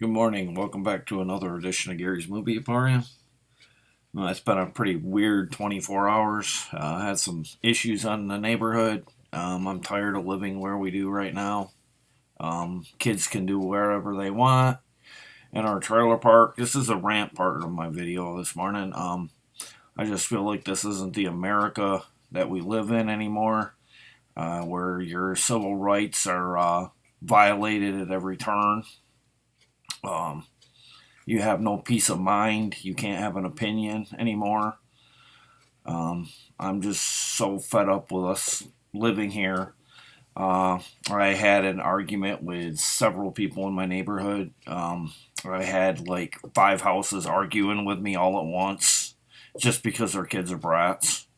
Good morning. Welcome back to another edition of Gary's Movie Emporium. It's been a pretty weird 24 hours. I had some issues on the neighborhood. I'm tired of living where we do right now. Kids can do wherever they want in our trailer park. This is a rant part of my video this morning. I just feel like this isn't the America that we live in anymore, where your civil rights are violated at every turn. Um, You have no peace of mind. You can't have an opinion anymore. I'm just so fed up with us living here. I had an argument with several people in my neighborhood. I had like 5 houses arguing with me all at once just because their kids are brats.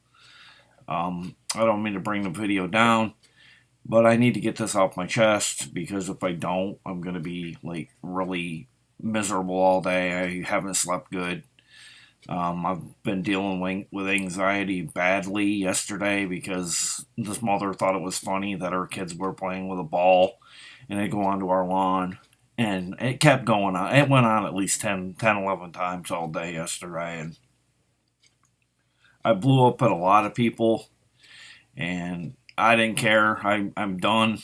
I don't mean to bring the video down, but I need to get this off my chest because if I don't, I'm going to be like really miserable all day. I haven't slept good. I've been dealing with anxiety badly yesterday because this mother thought it was funny that her kids were playing with a ball and they go onto our lawn. And it kept going on. It went on at least 11 times all day yesterday. And I blew up at a lot of people and I didn't care. I'm done.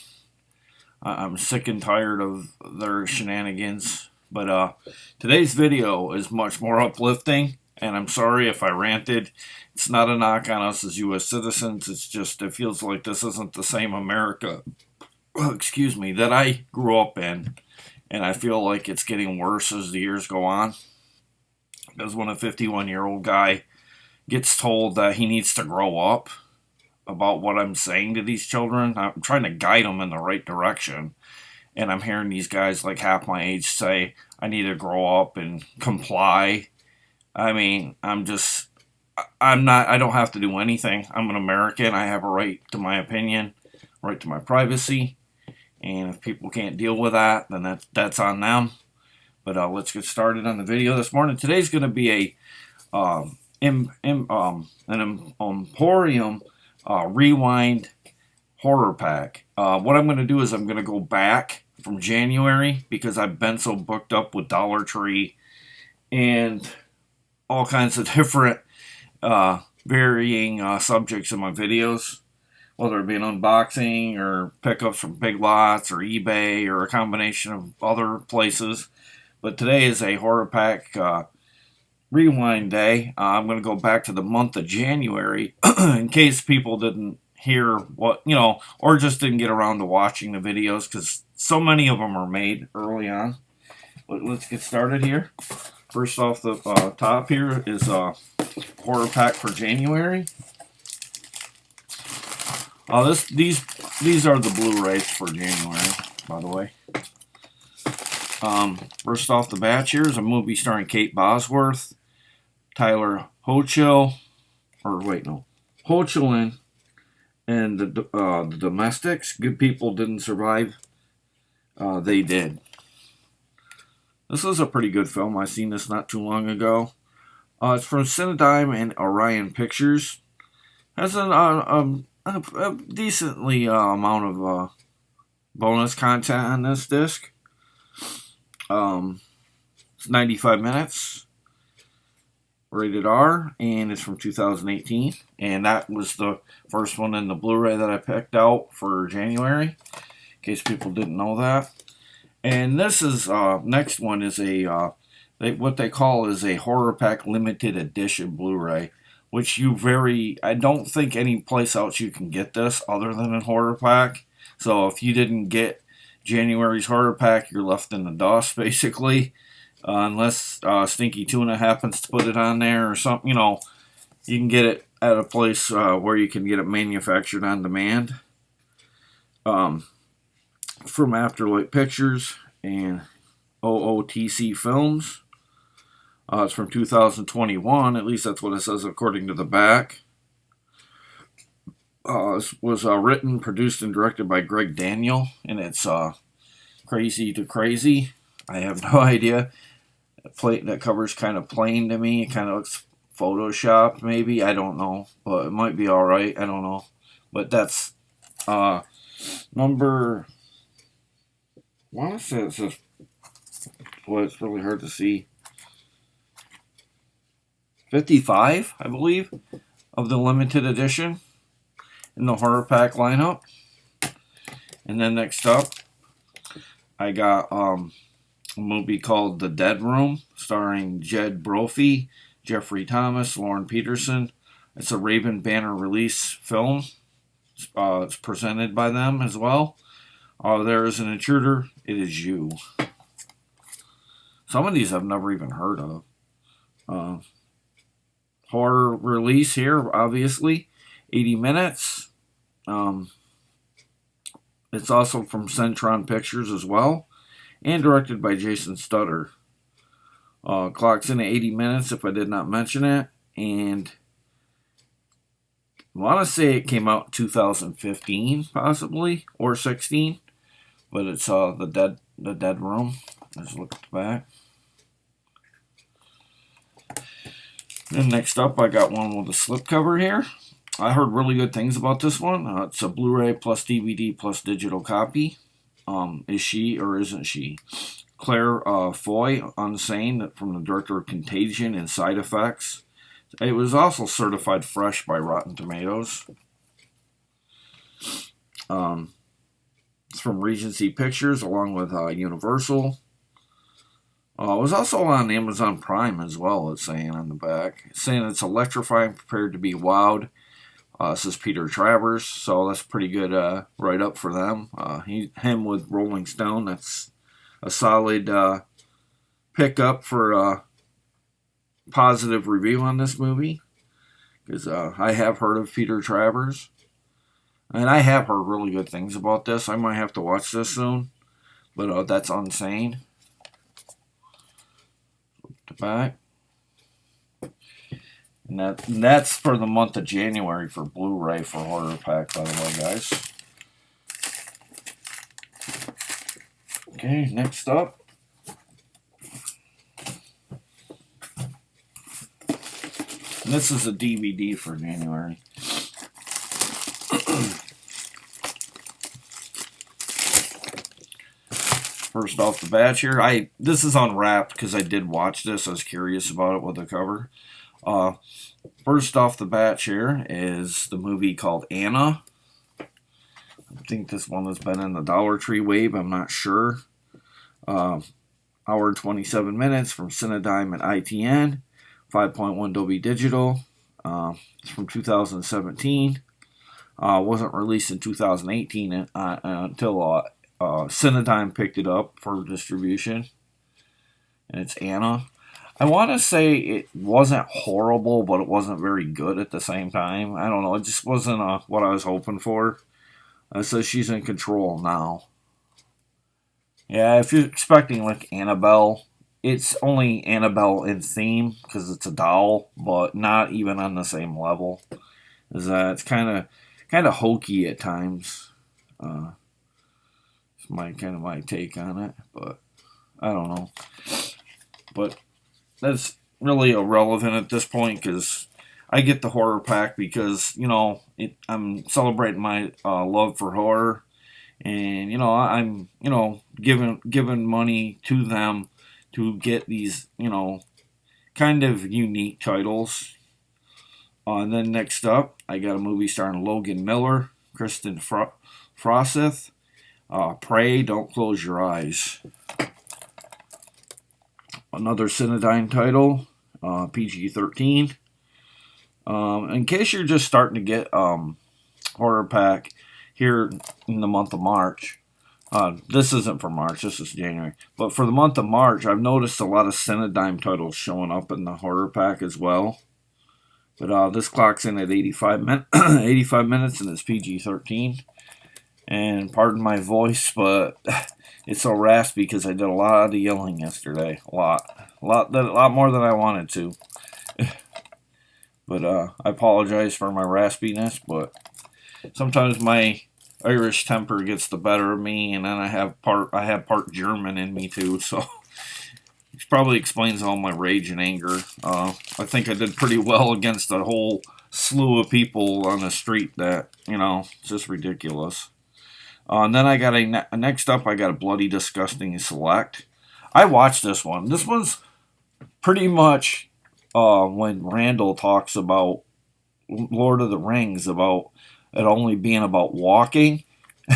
I'm sick and tired of their shenanigans. But today's video is much more uplifting, and I'm sorry if I ranted. It's not a knock on us as U.S. citizens. It's just it feels like this isn't the same America, excuse me, that I grew up in, and I feel like it's getting worse as the years go on. Because when a 51-year-old guy gets told that he needs to grow up about what I'm saying to these children, I'm trying to guide them in the right direction. And I'm hearing these guys like half my age say, I need to grow up and comply. I mean, I don't have to do anything. I'm an American. I have a right to my opinion, right to my privacy. And if people can't deal with that, then that's on them. But let's get started on the video this morning. Today's going to be an Emporium Rewind horror pack. What I'm going to do is I'm going to go back from January because I've been so booked up with Dollar Tree and all kinds of different varying subjects in my videos, whether it be an unboxing or pickups from Big Lots or eBay or a combination of other places. But today is a horror pack rewind day. I'm going to go back to the month of January in case people didn't hear what, or just didn't get around to watching the videos because so many of them are made early on. But let's get started here. First off the top here is a horror pack for January. These are the Blu-rays for January, by the way. First off the batch here is a movie starring Kate Bosworth, Tyler Hoechlin, and the Domestics. Good People Didn't Survive. They did. This is a pretty good film. I seen this not too long ago. It's from Cinedigm and Orion Pictures. Has a decently amount of bonus content on this disc. It's 95 minutes. Rated R, and it's from 2018. And that was the first one in the Blu-ray that I picked out for January, in case people didn't know that. And this is next one is what they call is a horror pack limited edition Blu-ray, which I don't think any place else you can get this other than a horror pack. So if you didn't get January's horror pack, you're left in the dust basically. Unless Stinky Tuna happens to put it on there or something, you can get it at a place where you can get it manufactured on demand. From Afterlight Pictures and OOTC Films. It's from 2021, at least that's what it says according to the back. This was written, produced, and directed by Greg Daniel, and it's Crazy to Crazy. I have no idea. That cover's kind of plain to me. It kind of looks photoshopped, maybe. I don't know, but it might be all right. I don't know, but that's number. I want to say it says Boy, it's really hard to see. 55, I believe, of the limited edition in the horror pack lineup. And then next up, I got a movie called The Dead Room, starring Jed Brophy, Jeffrey Thomas, Lauren Peterson. It's a Raven Banner release film. It's presented by them as well. There is an intruder. It is you. Some of these I've never even heard of. Horror release here, obviously. 80 minutes. It's also from Centron Pictures as well. And directed by Jason Stutter. Clocks in at 80 minutes if I did not mention it. And I want to say it came out in 2015, possibly, or 16. But it's the Dead Room. Let's look at the back. And next up, I got one with a slipcover here. I heard really good things about this one. It's a Blu-ray plus DVD plus digital copy. Is she or isn't she? Claire Foy, Unsane, from the director of Contagion and Side Effects. It was also certified fresh by Rotten Tomatoes. It's from Regency Pictures along with Universal. It was also on Amazon Prime as well, it's saying on the back. It's saying it's electrifying, prepared to be wowed. This is Peter Travers, so that's pretty good write-up for them. Him with Rolling Stone, that's a solid pickup for a positive review on this movie. Because I have heard of Peter Travers. And I have heard really good things about this. I might have to watch this soon. But that's Unsane. The back. And that's for the month of January for Blu-ray for Horror Pack, by the way, guys. Okay, next up. And this is a DVD for January. First off the bat here, this is unwrapped because I did watch this. I was curious about it with the cover. First off the bat here is the movie called Anna. I think this one has been in the Dollar Tree wave. I'm not sure. Hour and 27 minutes from Cinedigm and ITN. 5.1 Dolby Digital. It's from 2017. Wasn't released in 2018 until Cinedigm picked it up for distribution. And it's Anna. I want to say it wasn't horrible, but it wasn't very good at the same time. I don't know. It just wasn't what I was hoping for. So she's in control now. Yeah, if you're expecting like Annabelle, it's only Annabelle in theme because it's a doll, but not even on the same level. It's kind of hokey at times. It's my take on it, but I don't know. But that's really irrelevant at this point because I get the horror pack because I'm celebrating my love for horror, and I'm giving money to them to get these kind of unique titles. And then next up, I got a movie starring Logan Miller, Kristen Froseth. Pray, Don't Close Your Eyes. Another Cinedigm title, PG-13. In case you're just starting to get horror pack here in the month of March, this isn't for March, this is January. But for the month of March, I've noticed a lot of Cinedigm titles showing up in the horror pack as well. But this clocks in at 85 minutes and it's PG-13. And pardon my voice, but it's so raspy because I did a lot of yelling yesterday. A lot more than I wanted to. But I apologize for my raspiness, but sometimes my Irish temper gets the better of me, and then I have part German in me too, so which probably explains all my rage and anger. I think I did pretty well against a whole slew of people on the street that, it's just ridiculous. And then I got next up, I got a Bloody Disgusting Select. I watched this one. This one's pretty much when Randall talks about Lord of the Rings, about it only being about walking.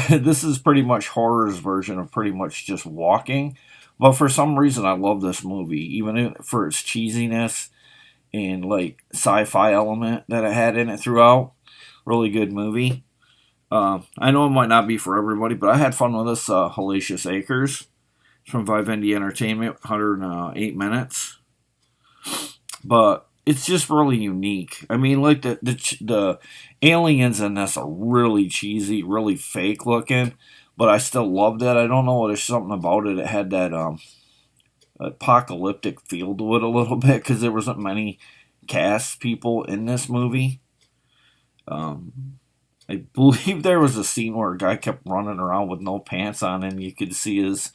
This is pretty much horror's version of pretty much just walking. But for some reason, I love this movie, even for its cheesiness and like sci-fi element that it had in it throughout. Really good movie. I know it might not be for everybody, but I had fun with this. Hellacious Acres from Vivendi Entertainment, 108 minutes. But it's just really unique. I mean, like the aliens in this are really cheesy, really fake looking, but I still loved it. I don't know, there's something about it. It had that apocalyptic feel to it a little bit because there wasn't many cast people in this movie. I believe there was a scene where a guy kept running around with no pants on, and you could see his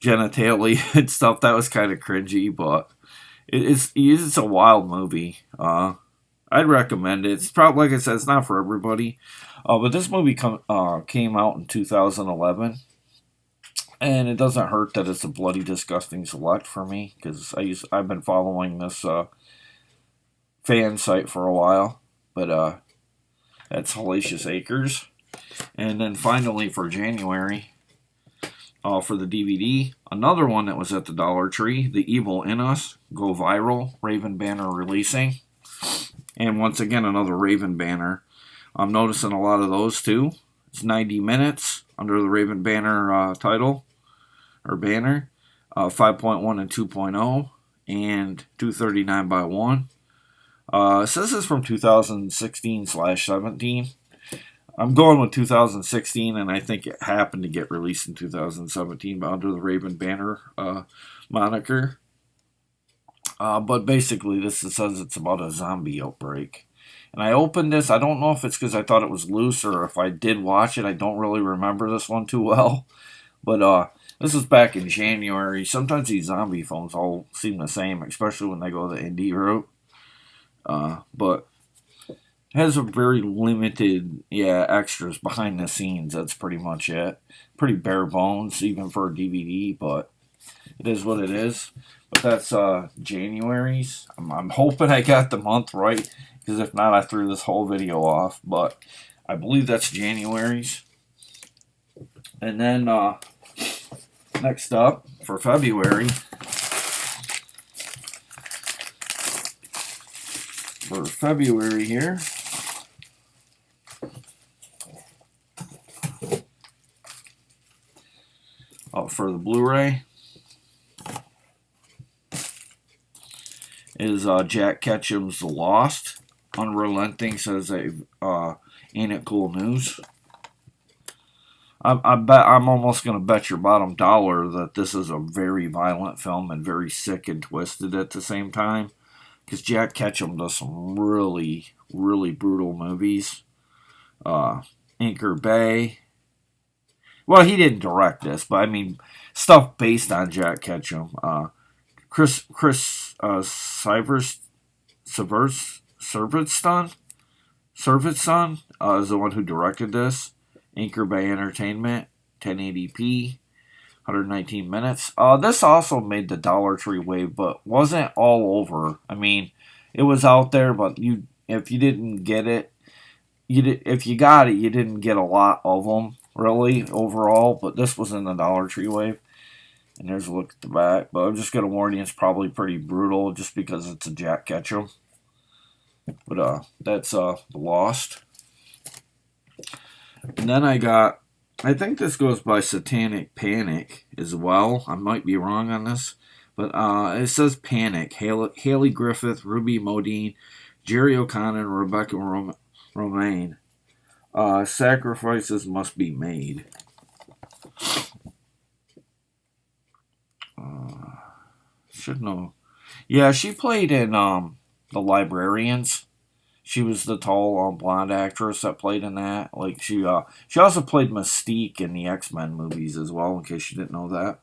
genitalia and stuff. That was kind of cringy, but it's a wild movie. I'd recommend it. It's probably, like I said, it's not for everybody. But this movie came out in 2011, and it doesn't hurt that it's a bloody disgusting select for me because I've been following this fan site for a while. But that's Hellacious Acres, and then finally for January. For the DVD, another one that was at the Dollar Tree, The Evil in Us, Go Viral, Raven Banner releasing. And once again, another Raven Banner. I'm noticing a lot of those too. It's 90 minutes under the Raven Banner title, or banner. 5.1 and 2.0, and 239 by 1. It says this is from 2016/17. I'm going with 2016, and I think it happened to get released in 2017 under the Raven Banner moniker. But basically, this says it's about a zombie outbreak. And I opened this. I don't know if it's because I thought it was loose or if I did watch it. I don't really remember this one too well. But this was back in January. Sometimes these zombie films all seem the same, especially when they go the indie route. But has a very limited, extras behind the scenes. That's pretty much it. Pretty bare bones, even for a DVD, but it is what it is. But that's January's. I'm hoping I got the month right, because if not, I threw this whole video off. But I believe that's January's. And then next up for February. For February here. For the Blu-ray is Jack Ketchum's The Lost. Unrelenting says ain't it cool news. I'm almost gonna bet your bottom dollar that this is a very violent film and very sick and twisted at the same time. Because Jack Ketchum does some really, really brutal movies. Anchor Bay. Well, he didn't direct this, but I mean, stuff based on Jack Ketchum. Chris Servitston is the one who directed this. Anchor Bay Entertainment, 1080p, 119 minutes. This also made the Dollar Tree wave, but wasn't all over. I mean, it was out there, but if you didn't get it, if you got it, you didn't get a lot of them. Really, overall, but this was in the Dollar Tree wave. And there's a look at the back. But I'm just going to warn you, it's probably pretty brutal just because it's a Jack Ketchum. But that's The Lost. And then I think this goes by Satanic Panic as well. I might be wrong on this. But it says Panic. Haley Griffith, Ruby Modine, Jerry O'Connor, and Rebecca Romaine. Sacrifices must be made. Should know. Yeah, she played in The Librarians. She was the tall blonde actress that played in that. Like she also played Mystique in the X-Men movies as well. In case you didn't know that.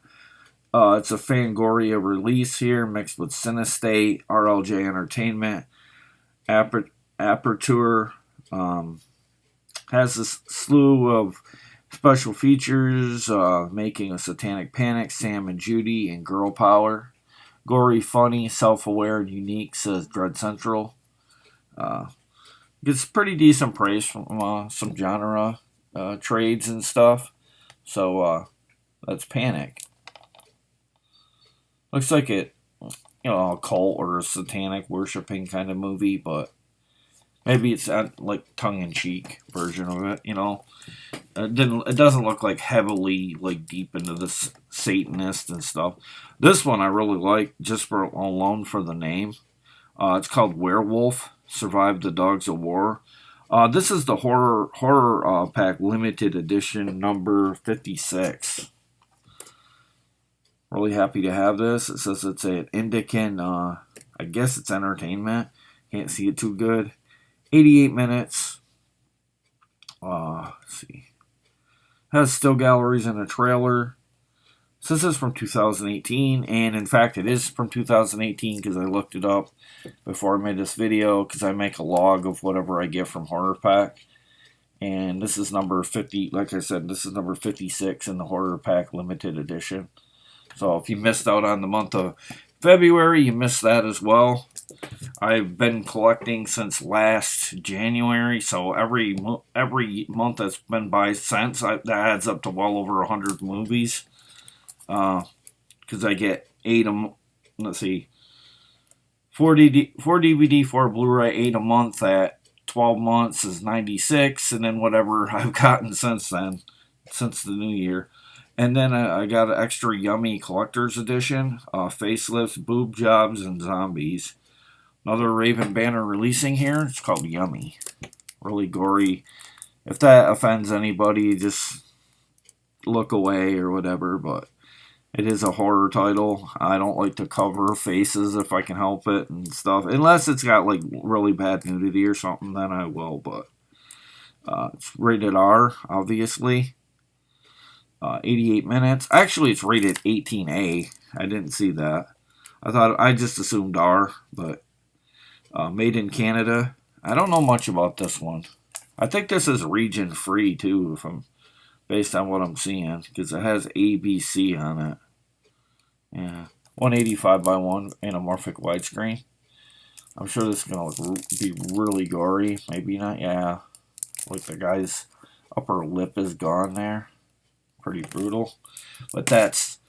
It's a Fangoria release here, mixed with Cinestate, RLJ Entertainment, Aperture. Has a slew of Special features, Making a Satanic Panic, Sam and Judy, and Girl Power. Gory, funny, self-aware, and unique, says Dread Central. Gets pretty decent praise from some genre trades and stuff. So that's Panic. Looks like it, a cult or a satanic worshipping kind of movie, but maybe it's like tongue-in-cheek version of it. It doesn't look like heavily like deep into this Satanist and stuff. This one I really like just for alone for the name. It's called Werewolf Survived the Dogs of War. This is the horror pack limited edition number 56. Really happy to have this. It says it's an Indican. I guess it's entertainment. Can't see it too good. 88 minutes. Let's see. Has still galleries and a trailer. This is from 2018, and in fact it is from 2018 because I looked it up before I made this video because I make a log of whatever I get from Horror Pack. And this is number 50, like I said, this is number 56 in the Horror Pack limited edition. So if you missed out on the month of February, you missed that as well. I've been collecting since last January, so every month that's been by since, that adds up to well over 100 movies. Because I get 8 let's see, 4 DVD, 4 Blu-ray, 8 a month at 12 months is 96, and then whatever I've gotten since then, since the new year. And then I got an extra yummy collector's edition, facelifts, boob jobs, and zombies. Another Raven banner releasing here. It's called Yummy. Really gory. If that offends anybody, just look away or whatever, but it is a horror title. I don't like to cover faces if I can help it and stuff. Unless it's got like really bad nudity or something, then I will, but it's rated R, obviously. 88 minutes. Actually, it's rated 18A. I didn't see that. I just assumed R, but made in Canada. I don't know much about this one. I think this is region free too, based on what I'm seeing, because it has ABC on it. Yeah, 185 by 1 anamorphic widescreen. I'm sure this is gonna be really gory. Maybe not. Yeah, like the guy's upper lip is gone there. Pretty brutal. But that's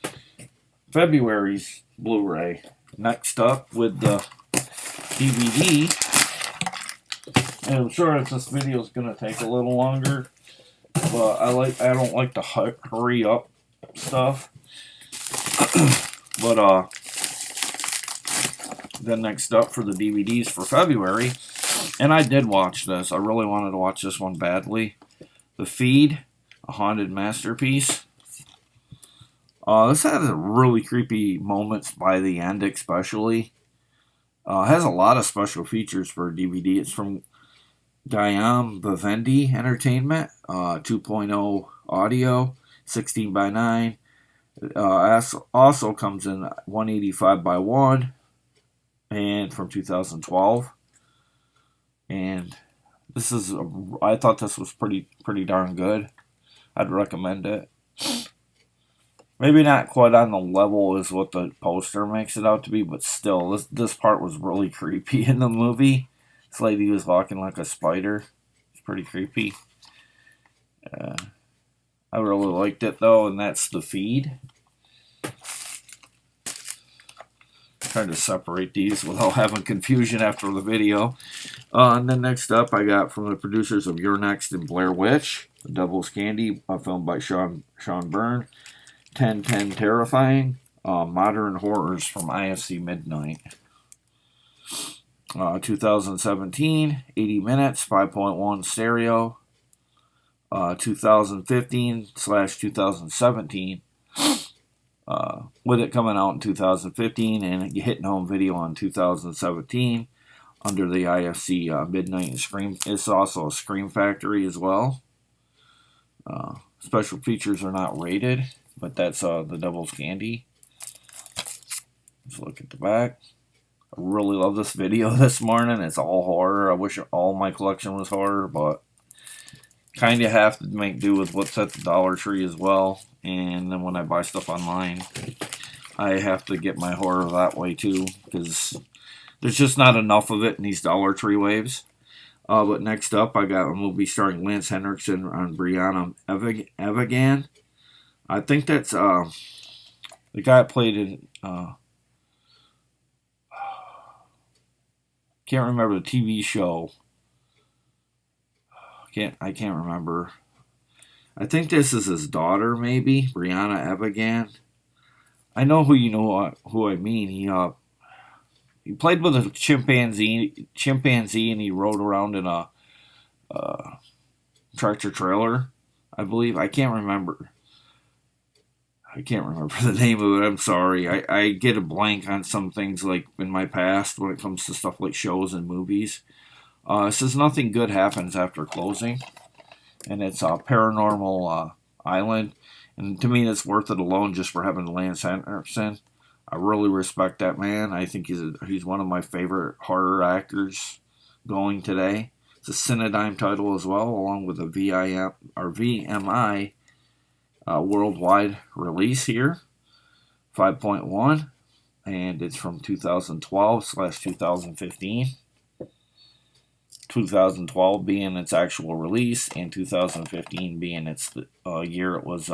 February's Blu-ray. Next up with the DVD. And I'm sure that this video is going to take a little longer, but I don't like to hurry up stuff. But then next up for the DVDs for February, and I did watch this. I really wanted to watch this one badly. The Feed, a haunted masterpiece. This has really creepy moments by the end, especially. Has a lot of special features for a DVD. It's from Guillaume Vivendi Entertainment, 2.0 audio, 16 by 9. Also comes in 185 by 1, and from 2012. And I thought this was pretty darn good. I'd recommend it. Maybe not quite on the level as what the poster makes it out to be, but still, this part was really creepy in the movie. This lady was walking like a spider. It's pretty creepy. I really liked it though, and that's The Feed. Trying to separate these without having confusion after the video. And then next up, I got from the producers of You're Next and Blair Witch, The Devil's Candy, a film by Sean Byrne. 1010 Terrifying, Modern Horrors from IFC Midnight. 2017, 80 minutes, 5.1 stereo. 2015/2017, with it coming out in 2015 and hitting home video on 2017 under the IFC Midnight and Scream. It's also a Scream Factory as well. Special features are not rated, but that's The Devil's Candy. Let's look at the back. I really love this video this morning. It's all horror. I wish all my collection was horror, but kind of have to make do with what's at the Dollar Tree as well. And then when I buy stuff online, I have to get my horror that way too, because there's just not enough of it in these Dollar Tree waves. But next up, I got a movie starring Lance Henriksen and Brianna Evigan. I think that's the guy that played in. Can't remember the TV show. I can't remember. I think this is his daughter, maybe Brianna Evigan. I know who I mean. He played with a chimpanzee, and he rode around in a tractor trailer, I believe. I can't remember the name of it. I'm sorry. I get a blank on some things like in my past when it comes to stuff like shows and movies. It says nothing good happens after closing, and it's a paranormal island. And to me, it's worth it alone just for having Lance Henriksen. I really respect that man. I think he's one of my favorite horror actors going today. It's a Cinedime title as well, along with a VMI worldwide release here, 5.1, and it's from 2012/2015. 2012 being its actual release, and 2015 being its year it was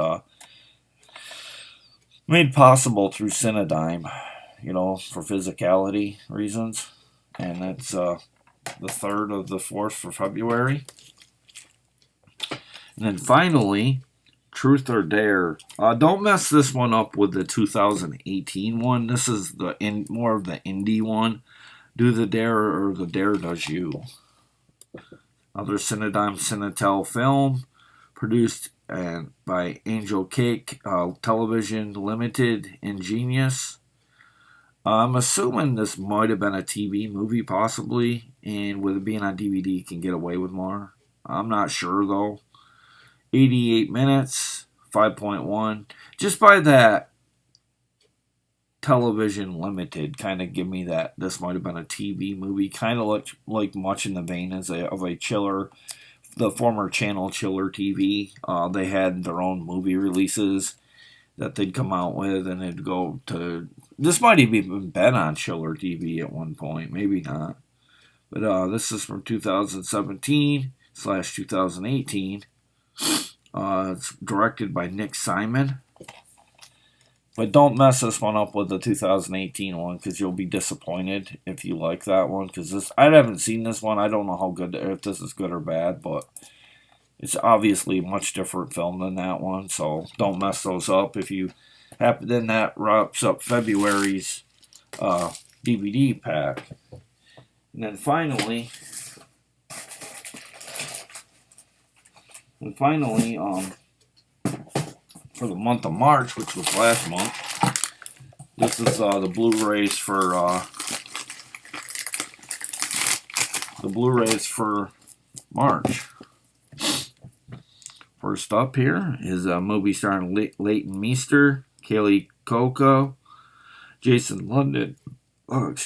made possible through Cinedime, for physicality reasons. And that's the 3rd of the 4th for February. And then finally, Truth or Dare. Don't mess this one up with the 2018 one. This is more of the indie one. Do the Dare or the Dare Does You. Another Cinedime Cinetel film, produced by Angel Cake Television Limited and Genius. I'm assuming this might have been a TV movie, possibly, and with it being on DVD, you can get away with more. I'm not sure, though. 88 minutes, 5.1. Just by that Television Limited, kind of give me that this might have been a TV movie, kind of like much in the vein of a Chiller, the former channel Chiller TV. They had their own movie releases that they'd come out with, and it'd go to. This might have even been on Chiller TV at one point, maybe not. But this is from 2017/2018. It's directed by Nick Simon. But don't mess this one up with the 2018 one, because you'll be disappointed if you like that one. Because I haven't seen this one. I don't know how good, if this is good or bad, but it's obviously a much different film than that one. So don't mess those up. If you happen, then that wraps up February's DVD pack. And then finally, for the month of March, which was last month, this is the Blu-rays for March. First up here is a movie starring Leighton Meester, Kaylee Coco, Jason London, and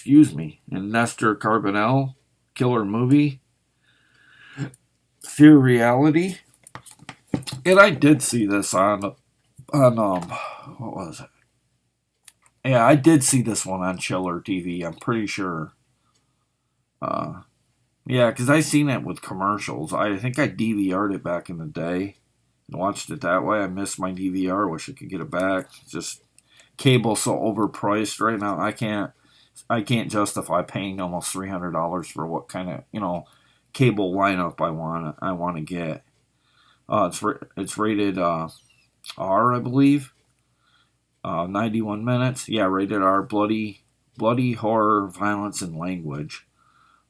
Nestor Carbonell. Killer movie, Fear Reality. And I did see this on what was it? Yeah, I did see this one on Chiller TV. I'm pretty sure. Yeah, because I seen it with commercials. I think I DVR'd it back in the day and watched it that way. I missed my DVR. Wish I could get it back. Just cable's so overpriced right now. I can't justify paying almost $300 for what kind of cable lineup I want to get. It's rated R, I believe. 91 minutes. Yeah, rated R. Bloody horror, violence, and language.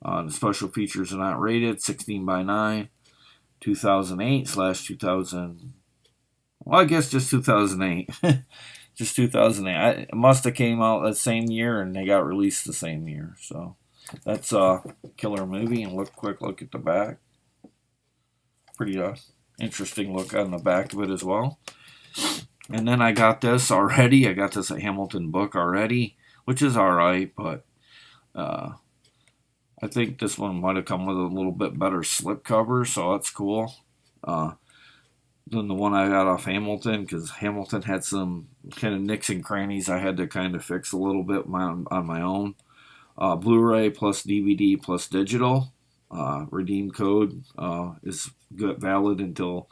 The special features are not rated. 16:9. 2008/2000. Well, I guess just 2008. Just 2008. It must have came out that same year, and they got released the same year. So that's a killer movie. And quick look at the back. Pretty interesting look on the back of it as well. And then I got this already. I got this at Hamilton Book already, which is alright, but I think this one might have come with a little bit better slipcover, so that's cool. than the one I got off Hamilton, because Hamilton had some kind of nicks and crannies I had to kind of fix a little bit on my own. Blu-ray plus DVD plus digital. Redeem code is good, valid until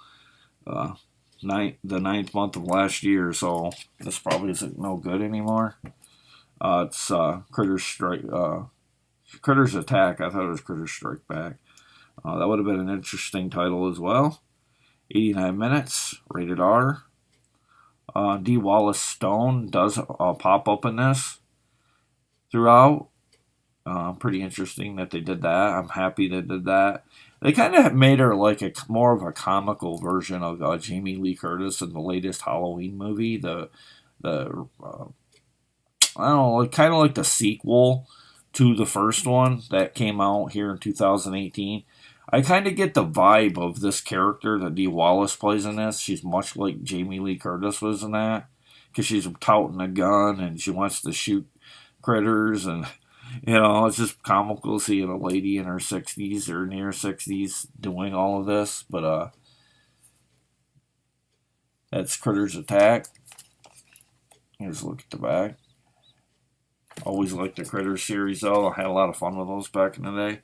the ninth month of last year, so this probably isn't no good anymore. It's Critters Attack. I thought it was Critters Strike Back. That would have been an interesting title as well. 89 minutes, rated R. D. Wallace Stone does pop up in this throughout. Pretty interesting that they did that. I'm happy they did that. They kind of made her like a more of a comical version of Jamie Lee Curtis in the latest Halloween movie. The I don't know, kind of like the sequel to the first one that came out here in 2018. I kind of get the vibe of this character that Dee Wallace plays in this. She's much like Jamie Lee Curtis was in that, because she's touting a gun and she wants to shoot critters, and it's just comical seeing a lady in her 60s or near 60s doing all of this. But that's Critters Attack. Here's a look at the back. Always liked the Critters series, though. I had a lot of fun with those back in the day.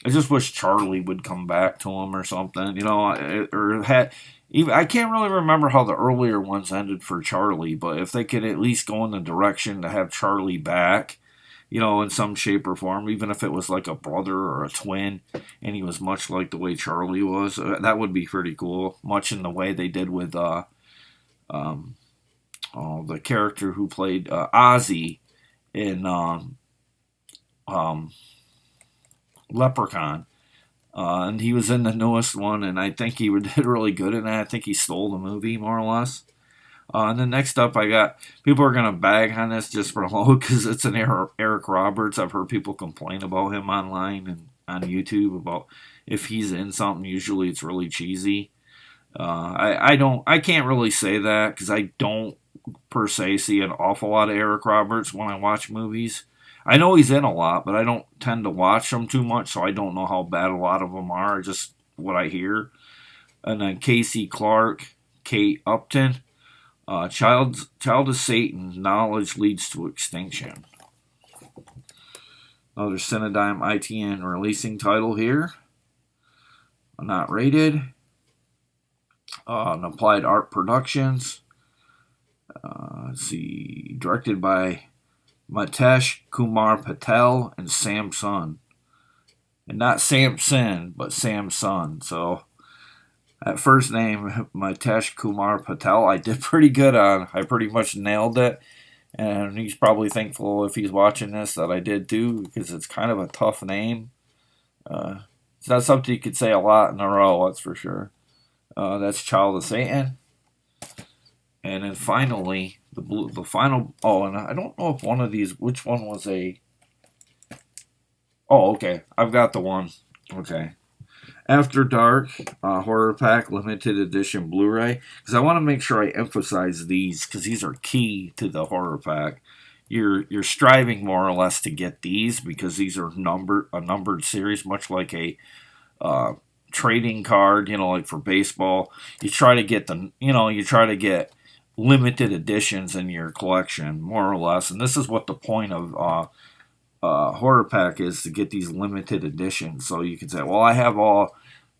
I just wish Charlie would come back to him or something, or had. Even, I can't really remember how the earlier ones ended for Charlie, but if they could at least go in the direction to have Charlie back, in some shape or form, even if it was like a brother or a twin, and he was much like the way Charlie was, that would be pretty cool. Much in the way they did with the character who played Ozzy in Leprechaun. And he was in the newest one, and I think he did really good in that. I think he stole the movie, more or less. And then next up, I got, people are going to bag on this just for low, because it's an Eric Roberts. I've heard people complain about him online and on YouTube about if he's in something, usually it's really cheesy. I can't really say that, because I don't per se see an awful lot of Eric Roberts when I watch movies. I know he's in a lot, but I don't tend to watch them too much, so I don't know how bad a lot of them are, just what I hear. And then Casey Clark, Kate Upton, Child of Satan, Knowledge Leads to Extinction. Another Cinedigm ITN releasing title here. Not rated. Applied Art Productions. Let's see, directed by Mitesh Kumar Patel and Samson. And not Samson, but Samson. So, that first name, Mitesh Kumar Patel, I did pretty good on. I pretty much nailed it. And he's probably thankful if he's watching this that I did too, because it's kind of a tough name. It's not something you could say a lot in a row, that's for sure. That's Child of Satan. And then finally, the final. Oh, and I don't know if one of these, which one was a. Oh, okay. I've got the one. Okay. After Dark Horror Pack Limited Edition Blu-ray, because I want to make sure I emphasize these, because these are key to the Horror Pack. You're striving more or less to get these, because these are a numbered series, much like a trading card. Like for baseball, you try to get limited editions in your collection, more or less. And this is what the point of Horror Pack is, to get these limited editions. So you can say, well, I have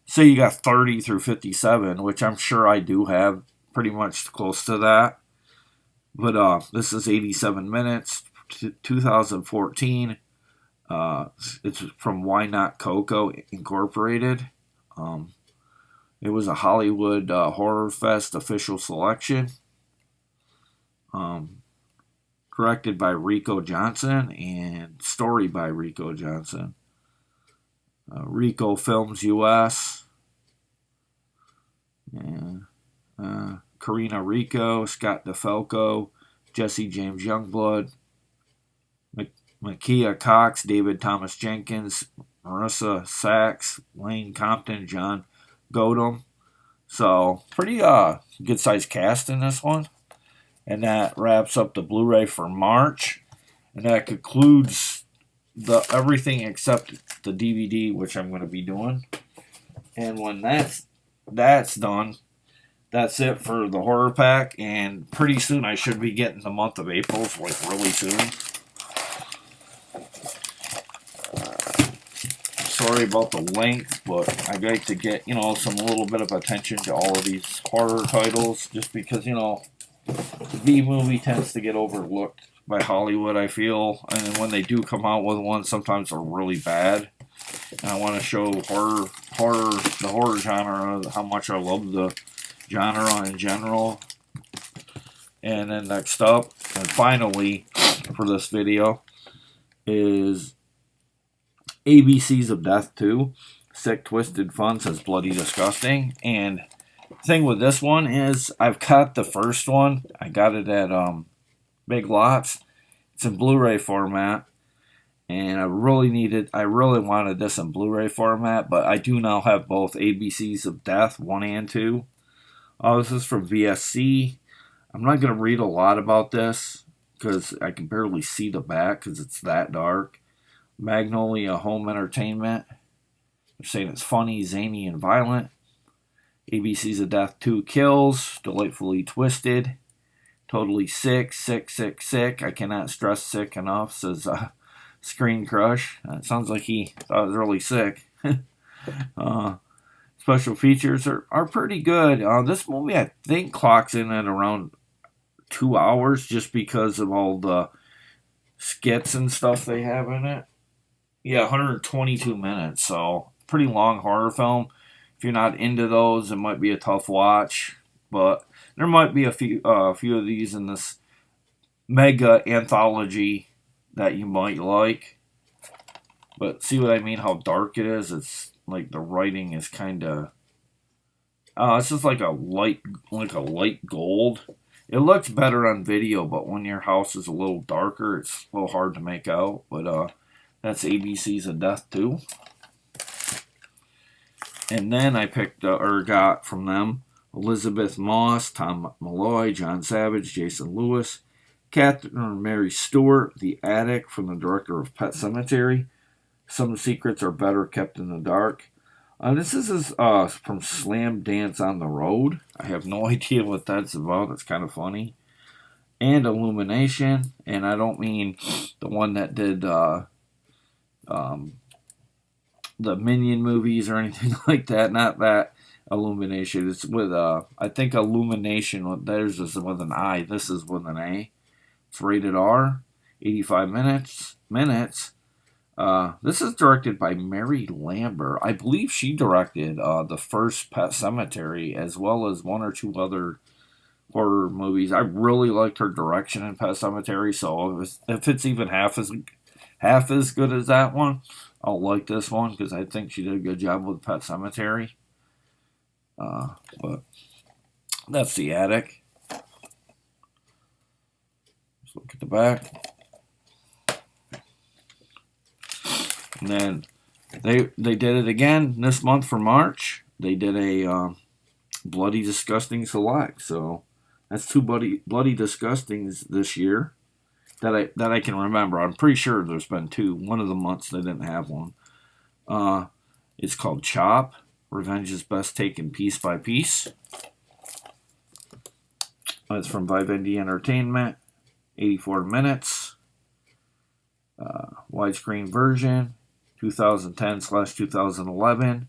say you got 30 through 57, which I'm sure I do have pretty much close to that. But this is 87 minutes, 2014. It's from Why Not Coco Incorporated. It was a Hollywood Horror Fest official selection. Directed by Rico Johnson and story by Rico Johnson. Rico Films US. Karina Rico, Scott DeFalco, Jesse James Youngblood, Makia Cox, David Thomas Jenkins, Marissa Sachs, Lane Compton, John Godum. So, pretty good sized cast in this one. And that wraps up the Blu-ray for March. And that concludes everything except the DVD, which I'm going to be doing. And when that's done, that's it for the horror pack. And pretty soon I should be getting the month of April, like really soon. Sorry about the length, but I like to get, some little bit of attention to all of these horror titles, just because, the B movie tends to get overlooked by Hollywood, I feel. And when they do come out with one, sometimes they're really bad. And I want to show the horror genre, how much I love the genre in general. And then next up, and finally for this video, is ABCs of Death 2. Sick, Twisted, Fun, says Bloody Disgusting. And the thing with this one is I've caught the first one. I got it at Big Lots. It's in Blu-ray format. And I really wanted this in Blu-ray format, but I do now have both ABCs of Death 1 and 2. This is from VSC. I'm not going to read a lot about this because I can barely see the back because it's that dark. Magnolia Home Entertainment. They're saying it's funny, zany, and violent. ABCs of Death 2 kills. Delightfully twisted. Totally sick, sick, sick, sick. I cannot stress sick enough, says Screen Crush. It sounds like he thought it was really sick. Special features are pretty good. This movie, I think, clocks in at around 2 hours just because of all the skits and stuff they have in it. Yeah, 122 minutes, so pretty long horror film. If you're not into those, it might be a tough watch, but there might be a few of these in this mega anthology that you might like. But see what I mean? How dark it is? It's like the writing is kind of. It's just like a light gold. It looks better on video, but when your house is a little darker, it's a little hard to make out. But that's ABCs of Death 2. And then I got from them Elizabeth Moss, Tom Malloy, John Savage, Jason Lewis, Catherine Mary Stewart, The Attic, from the director of Pet Sematary. Some secrets are better kept in the dark. This is from Slam Dance on the Road. I have no idea what that's about. It's kind of funny. And Illumination. And I don't mean the one that did the Minion movies or anything like that. Not that Illumination. It's with, I think Illumination, theirs is with an I. This is with an A. It's rated R. 85 minutes. This is directed by Mary Lambert. I believe she directed the first Pet Sematary as well as one or two other horror movies. I really liked her direction in Pet Sematary, so if it's even half as good as that one, I'll like this one because I think she did a good job with Pet Sematary. But that's The Attic. Let's look at the back. And then they did it again this month for March. They did a Bloody Disgusting Select. So that's two Bloody Disgustings this year that I can remember. I'm pretty sure there's been two. One of the months they didn't have one. It's called Chop. Revenge is best taken piece by piece. It's from Vivendi Entertainment. 84 minutes. Widescreen version. 2010/2011.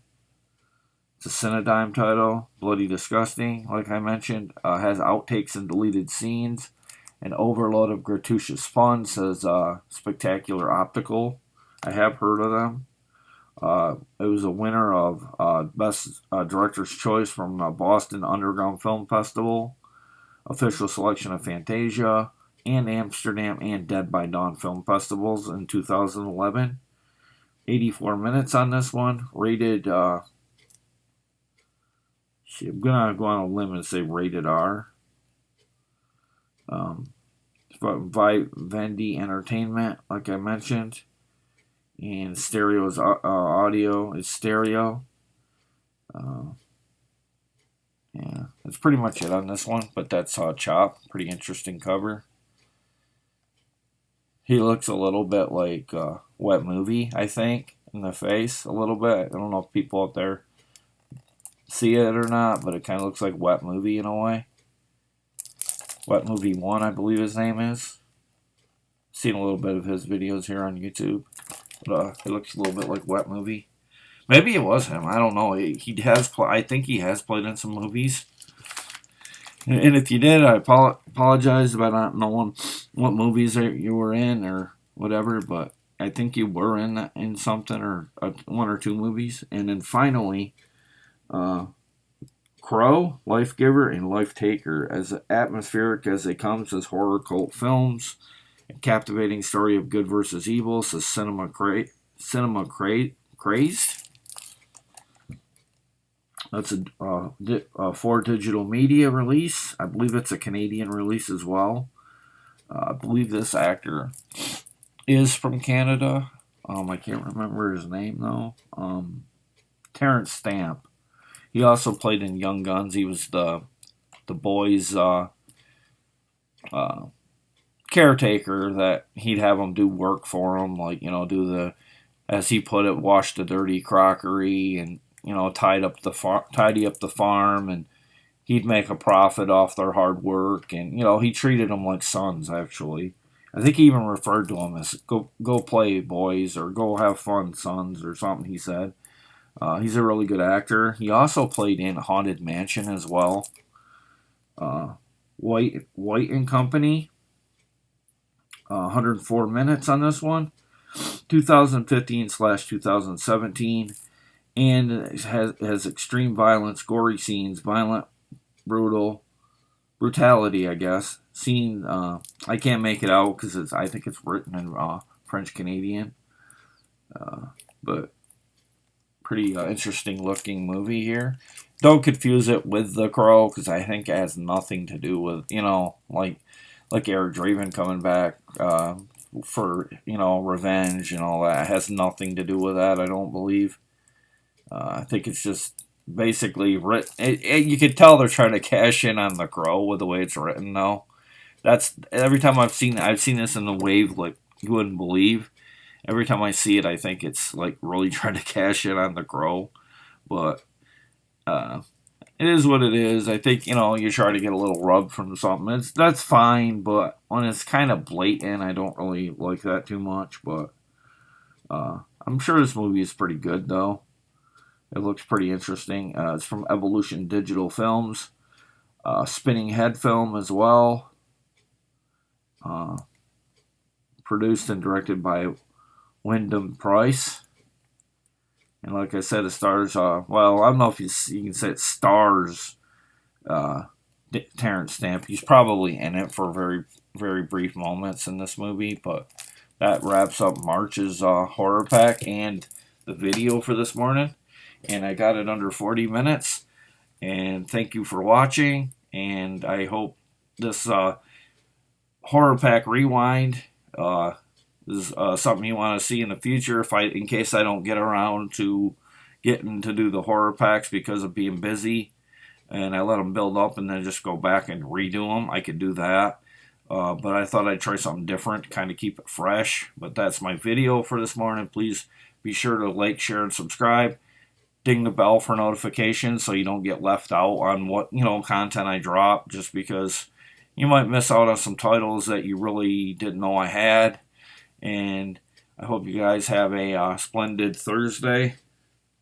It's a Cinedime title. Bloody Disgusting, like I mentioned. Has outtakes and deleted scenes. An overload of gratuitous fun, says Spectacular Optical. I have heard of them. It was a winner of Best Director's Choice from Boston Underground Film Festival. Official selection of Fantasia and Amsterdam and Dead by Dawn Film Festivals in 2011. 84 minutes on this one. Rated, I'm going to go on a limb and say rated R. Vivendi Entertainment, like I mentioned. And stereo's audio is stereo. Yeah, that's pretty much it on this one. But that's Chop. Pretty interesting cover. He looks a little bit like Wet Movie, I think, in the face a little bit. I don't know if people out there see it or not, but it kind of looks like Wet Movie in a way. Wet Movie 1, I believe his name is. Seen a little bit of his videos here on YouTube. But, it looks a little bit like Wet Movie. Maybe it was him. I don't know. He has. I think he has played in some movies. And if you did, I apologize about not knowing what movies you were in or whatever. But I think you were in something or one or two movies. And then finally, Crow, Life Giver, and Life Taker. As atmospheric as they come as horror cult films, a captivating story of good versus evil. Says cinema crazed. That's a for digital media release. I believe it's a Canadian release as well. I believe this actor is from Canada. I can't remember his name though. Terrence Stamp. He also played in Young Guns. He was the boys' caretaker that he'd have them do work for him, like do the, as he put it, wash the dirty crockery and tidy up the farm, and he'd make a profit off their hard work, and he treated them like sons. Actually, I think he even referred to them as go play boys or go have fun sons or something. He said he's a really good actor. He also played in Haunted Mansion as well. White and Company. 104 minutes on this one. 2015/2017. And it has extreme violence, gory scenes, violent, brutality, I guess. Scene, I can't make it out because I think it's written in French Canadian. But pretty interesting looking movie here. Don't confuse it with The Crow because I think it has nothing to do with, like Eric Draven coming back for, revenge and all that. It has nothing to do with that, I don't believe. I think it's just basically written. You can tell they're trying to cash in on The Crow with the way it's written, though. That's every time I've seen this in the wave, like you wouldn't believe. Every time I see it, I think it's like really trying to cash in on The Crow, but it is what it is. I think you try to get a little rub from something. That's fine, but when it's kind of blatant, I don't really like that too much. But I'm sure this movie is pretty good, though. It looks pretty interesting. It's from Evolution Digital Films. Spinning Head Film as well. Produced and directed by Wyndham Price. And like I said, it stars, I don't know if you can say it stars Terrence Stamp. He's probably in it for very, very brief moments in this movie. But that wraps up March's horror pack and the video for this morning. And I got it under 40 minutes. And thank you for watching. And I hope this horror pack rewind is something you want to see in the future. In case I don't get around to getting to do the horror packs because of being busy, and I let them build up and then just go back and redo them, I could do that. But I thought I'd try something different, kind of keep it fresh. But that's my video for this morning. Please be sure to like, share, and subscribe. Ding the bell for notifications so you don't get left out on what content I drop, just because you might miss out on some titles that you really didn't know I had. And I hope you guys have a splendid Thursday.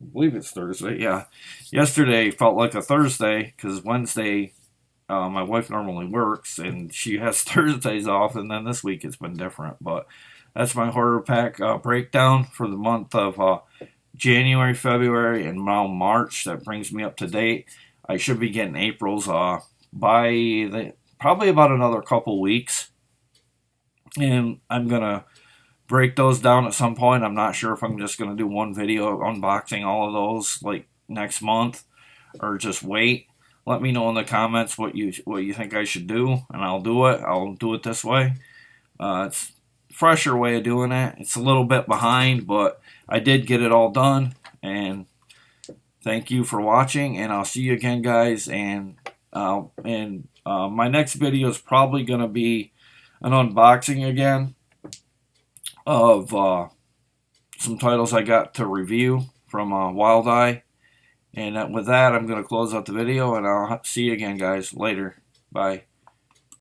I believe it's Thursday, yeah. Yesterday felt like a Thursday because Wednesday my wife normally works and she has Thursdays off, and then this week it's been different. But that's my horror pack breakdown for the month of January, February, and now March. That brings me up to date. I should be getting April's by probably about another couple weeks. And I'm going to break those down at some point. I'm not sure if I'm just going to do one video unboxing all of those like next month or just wait. Let me know in the comments what you think I should do, and I'll do it. I'll do it this way. It's a fresher way of doing it. It's a little bit behind, but I did get it all done. And thank you for watching, and I'll see you again, guys. And my next video is probably going to be an unboxing again of some titles I got to review from Wild Eye. And with that, I'm going to close out the video, and I'll see you again, guys, later. Bye.